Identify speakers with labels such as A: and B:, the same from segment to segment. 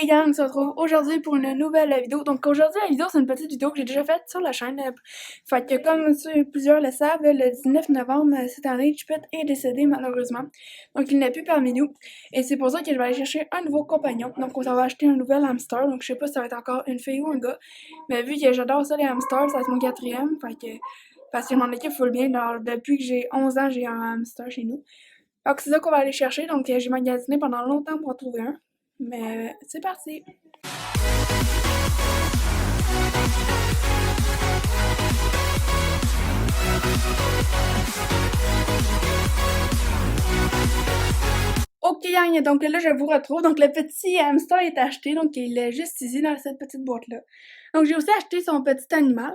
A: Et gang, on se retrouve aujourd'hui pour une nouvelle vidéo. Donc aujourd'hui, la vidéo, c'est une petite vidéo que j'ai déjà faite sur la chaîne. Fait que comme plusieurs le savent, le 19 novembre cette année, Chipette est décédé malheureusement. Donc il n'est plus parmi nous. Et c'est pour ça que je vais aller chercher un nouveau compagnon. Donc on va acheter un nouvel hamster. Donc je sais pas si ça va être encore une fille ou un gars. Mais vu que j'adore ça les hamsters, ça va être mon quatrième. Fait que, parce que mon équipe full bien. Alors, depuis que j'ai 11 ans, j'ai un hamster chez nous. Donc c'est ça qu'on va aller chercher. Donc j'ai magasiné pendant longtemps pour en trouver un. Mais c'est parti! Ok gang, donc là je vous retrouve. Donc le petit hamster est acheté, donc il est juste ici dans cette petite boîte-là. Donc j'ai aussi acheté son petit animal.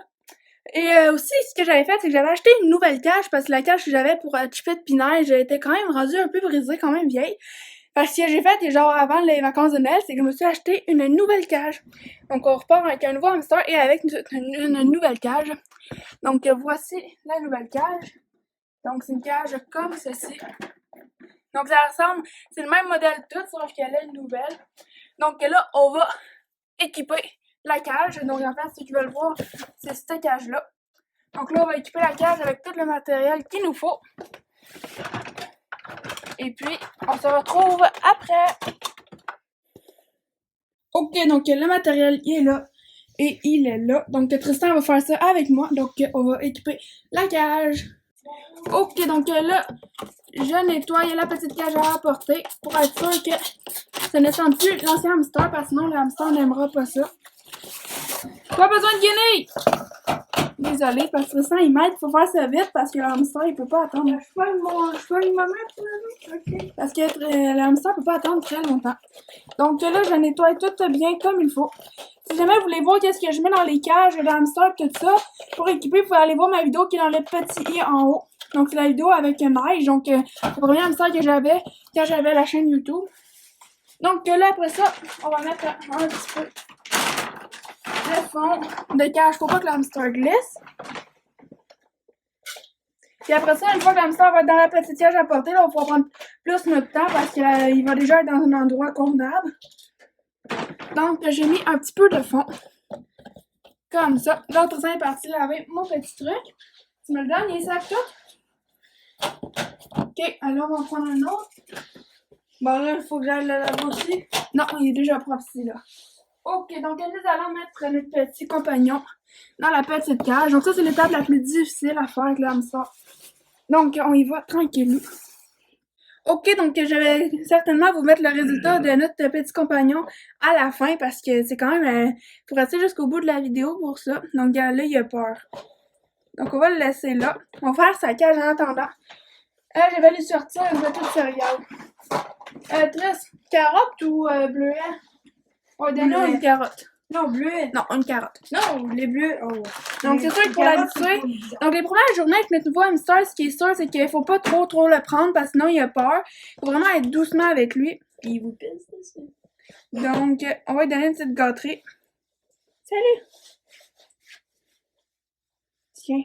A: Et aussi, ce que j'avais fait, c'est que j'avais acheté une nouvelle cage, parce que la cage que j'avais pour Chipette pis Neige était quand même rendue un peu brisée, quand même vieille. Parce que j'ai fait, genre avant les vacances de Noël, c'est que je me suis acheté une nouvelle cage. Donc on repart avec un nouveau hamster et avec une nouvelle cage. Donc voici la nouvelle cage. Donc c'est une cage comme ceci. Donc ça ressemble, c'est le même modèle tout, sauf qu'elle est nouvelle. Donc là, on va équiper la cage. Donc en fait, ceux qui veulent voir, c'est cette cage-là. Donc là, on va équiper la cage avec tout le matériel qu'il nous faut. Et puis, on se retrouve après. Ok, donc le matériel il est là. Et il est là. Donc Tristan va faire ça avec moi. Donc on va équiper la cage. Ok, donc là, je nettoie la petite cage à apporter pour être sûr que ça ne sente plus l'ancien hamster, parce que sinon le hamster n'aimera pas ça. Pas besoin de guenilles! Désolée, parce que Tristan il m'aide, faut faire ça vite parce que le hamster il peut pas attendre. Je peux me mettre okay. Parce que le hamster peut pas attendre très longtemps. Donc là, je nettoie tout bien comme il faut. Si jamais vous voulez voir qu'est-ce que je mets dans les cages, le hamster tout ça, pour équiper, vous pouvez aller voir ma vidéo qui est dans le petit i en haut. Donc c'est la vidéo avec Neige, donc le premier hamster que j'avais quand j'avais la chaîne YouTube. Donc là, après ça, on va mettre un petit peu le fond de cage pour pas que le hamster glisse. Puis après ça, une fois que le hamster va être dans la petite cage à porter, là, on va pouvoir prendre plus notre temps parce qu'il va déjà être dans un endroit convenable. Donc j'ai mis un petit peu de fond. Comme ça. L'autre sein est parti laver mon petit truc. Tu me le donnes, il est sac tout? Ok, alors on va en prendre un autre. Bon là, il faut que j'aille le laver aussi. Non, il est déjà propre ici là. Ok, donc nous allons mettre notre petit compagnon dans la petite cage. Donc ça, c'est l'étape la plus difficile à faire avec le hamster. Donc on y va tranquillement. Ok, donc je vais certainement vous mettre le résultat de notre petit compagnon à la fin parce que c'est quand même faut rester jusqu'au bout de la vidéo pour ça. Donc là, il a peur. Donc on va le laisser là. On va faire sa cage en attendant. Je vais lui sortir une petite céréale. Triss, carotte ou bleuet? On va donner une carotte.
B: Non, bleuet.
A: Non, une carotte.
B: Non, les bleus. Oh.
A: Donc c'est sûr que pour l'habituer, donc les premières journées avec notre nouveau hamster, ce qui est sûr, c'est qu'il faut pas trop le prendre parce que sinon il a peur. Il faut vraiment être doucement avec lui.
B: Il vous pèse dessus.
A: Donc on va lui donner une petite gâterie. Salut! Tiens.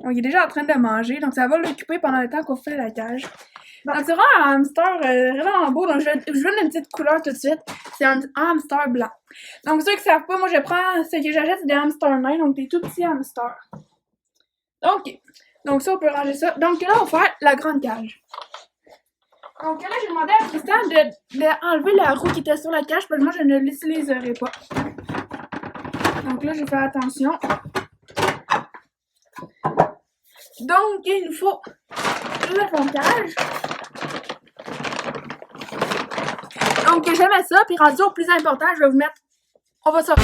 A: Donc il est déjà en train de manger, donc ça va l'occuper pendant le temps qu'on fait la cage. Donc c'est vraiment un hamster vraiment beau, donc je vais donner une petite couleur tout de suite. C'est un hamster blanc. Donc ceux qui savent pas, moi je prends ce que j'achète, c'est des hamsters nains, donc des tout petits hamsters. Donc ça on peut ranger ça. Donc là on va faire la grande cage. Donc là j'ai demandé à Tristan d'enlever la roue qui était sur la cage parce que moi je ne l'utiliserai pas. Donc là je vais faire attention. Donc il nous faut le fond de cage. Donc je mets ça, puis rendu au plus important, je vais vous mettre. On va sortir.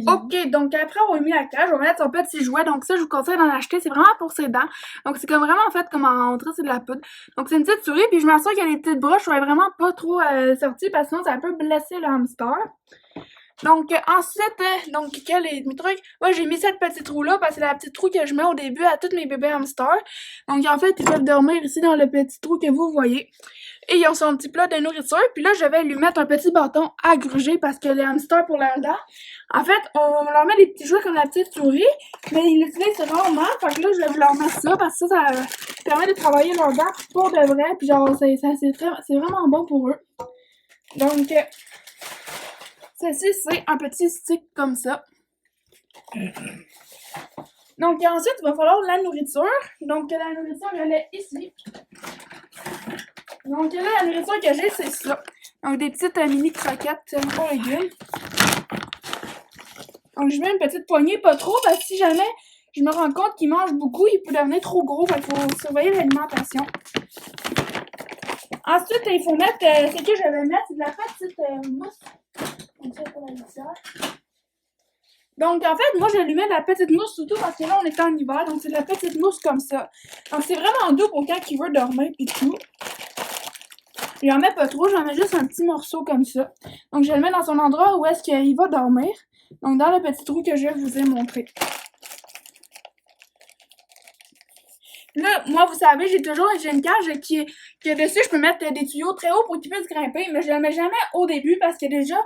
A: Ok, donc après on a mis la cage, on va mettre son petit jouet. Donc ça, je vous conseille d'en acheter, c'est vraiment pour ses dents. Donc c'est comme vraiment en fait comme en montrant, c'est de la poudre. Donc c'est une petite souris, puis je m'assure que les petites broches soient vraiment pas trop sorties parce que sinon ça peut blesser le hamster. Donc, ensuite, donc, quel est mes trucs? Moi, j'ai mis cette petite roue-là parce que c'est la petite roue que je mets au début à tous mes bébés hamsters. Donc, en fait, ils peuvent dormir ici dans le petit trou que vous voyez. Et ils ont son petit plat de nourriture. Puis là, je vais lui mettre un petit bâton à gruger parce que les hamsters, pour leur dent, en fait, on leur met des petits jouets comme la petite souris, mais ils l'utilisent rarement. Fait que là, je vais leur mettre ça parce que ça permet de travailler leurs dents pour de vrai. Puis genre, c'est vraiment bon pour eux. Donc, ceci, c'est un petit stick comme ça. Donc, ensuite, il va falloir la nourriture. Donc, la nourriture, elle est ici. Donc, là, la nourriture que j'ai, c'est ça. Donc, des petites mini croquettes pour légumes. Donc, je mets une petite poignée, pas trop, parce que si jamais je me rends compte qu'il mange beaucoup, il peut devenir trop gros. Fait qu'il faut surveiller l'alimentation. Ensuite, il faut mettre, ce que je vais mettre, c'est de la petite mousse. Comme ça pour la litière. Donc, en fait, moi, je lui mets de la petite mousse, surtout parce que là, on est en hiver. Donc, c'est de la petite mousse comme ça. Donc, c'est vraiment doux pour quand il veut dormir et tout. J'en mets pas trop, j'en mets juste un petit morceau comme ça. Donc, je le mets dans son endroit où est-ce qu'il va dormir. Donc, dans le petit trou que je vous ai montré. Là, moi, vous savez, j'ai une cage qui dessus, je peux mettre des tuyaux très hauts pour qu'il puisse grimper. Mais je le mets jamais au début parce que déjà,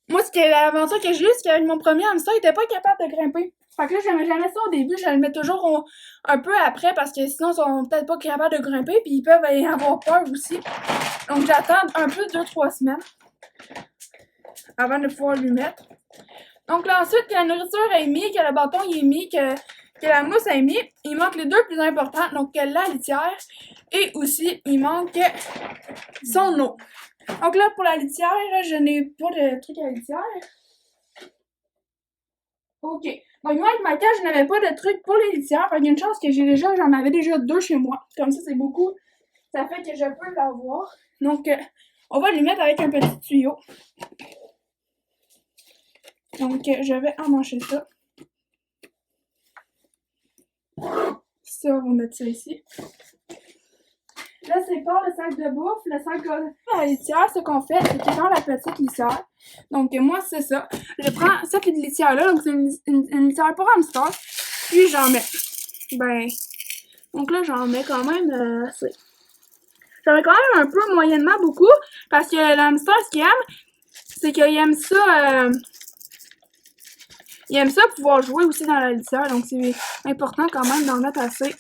A: moi, l'aventure que j'ai eue, c'est qu'avec mon premier hamster, il était pas capable de grimper. Fait que là, je le mets jamais ça au début, je le mets toujours un peu après parce que sinon, ils sont peut-être pas capables de grimper puis ils peuvent avoir peur aussi. Donc, j'attends un peu 2-3 semaines avant de pouvoir lui mettre. Donc là, ensuite, que la nourriture est mise, que le bâton est mis, que la mousse est mise, il manque les deux plus importants, donc la litière et aussi, il manque son eau. Donc là, pour la litière, je n'ai pas de truc à litière. Ok. Donc moi, avec ma cage, je n'avais pas de truc pour les litières. Fait qu'il y a une chance que j'en avais déjà 2 chez moi. Comme ça, c'est beaucoup. Ça fait que je peux l'avoir. Donc, on va lui mettre avec un petit tuyau. Donc, je vais emmancher ça. Ça, on va mettre ça ici. Là, c'est pas le sac de bouffe, le sac de la litière. Ce qu'on fait, c'est que dans la petite litière. Donc, moi, c'est ça. Je prends cette litière-là. Donc, c'est une litière pour hamster. Puis, j'en mets. Donc là, j'en mets quand même assez. J'en mets quand même un peu moyennement beaucoup. Parce que l'hamster, ce qu'il aime, c'est qu'il aime ça. Il aime ça pouvoir jouer aussi dans la litière. Donc, c'est important quand même d'en mettre assez.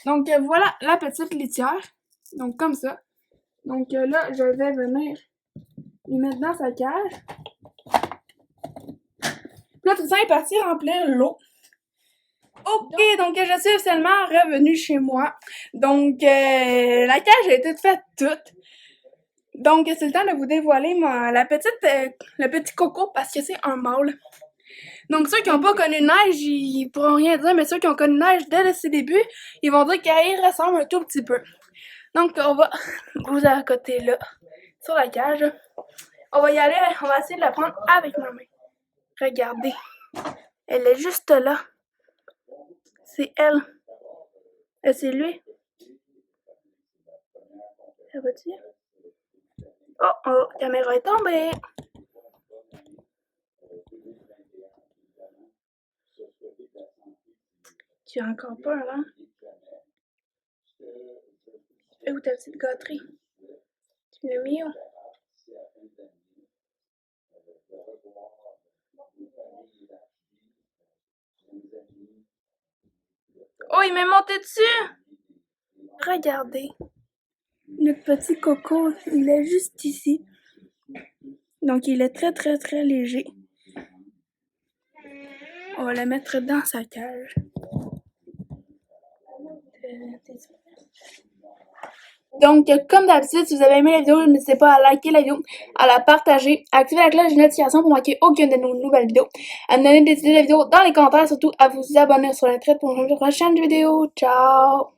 A: Donc, voilà la petite litière. Donc, comme ça. Donc, là, je vais venir lui mettre dans sa cage. Puis là, tout ça est parti remplir l'eau. Ok, donc je suis officiellement revenue chez moi. Donc, la cage a été faite toute. Donc, c'est le temps de vous dévoiler le petit coco parce que c'est un mâle. Donc, ceux qui n'ont pas connu neige, ils pourront rien dire, mais ceux qui ont connu neige dès ses débuts, ils vont dire qu'il ressemble un tout petit peu. Donc, on va vous accoter là, sur la cage. On va y aller, on va essayer de la prendre avec ma main. Regardez, elle est juste là. C'est elle. Et c'est lui. Ça va-tu? Oh, la caméra est tombée. Tu as encore peur, hein? Et où ta petite gâterie? Tu l'as mis où? Oh, il m'est monté dessus! Regardez. Notre petit coco, il est juste ici. Donc, il est très, très, très léger. On va le mettre dans sa cage. Donc, comme d'habitude, si vous avez aimé la vidéo, n'hésitez pas à liker la vidéo, à la partager, à activer la cloche de notification pour manquer aucune de nos nouvelles vidéos, à me donner des idées de vidéos dans les commentaires, surtout à vous abonner sur la traite pour une prochaine vidéo. Ciao!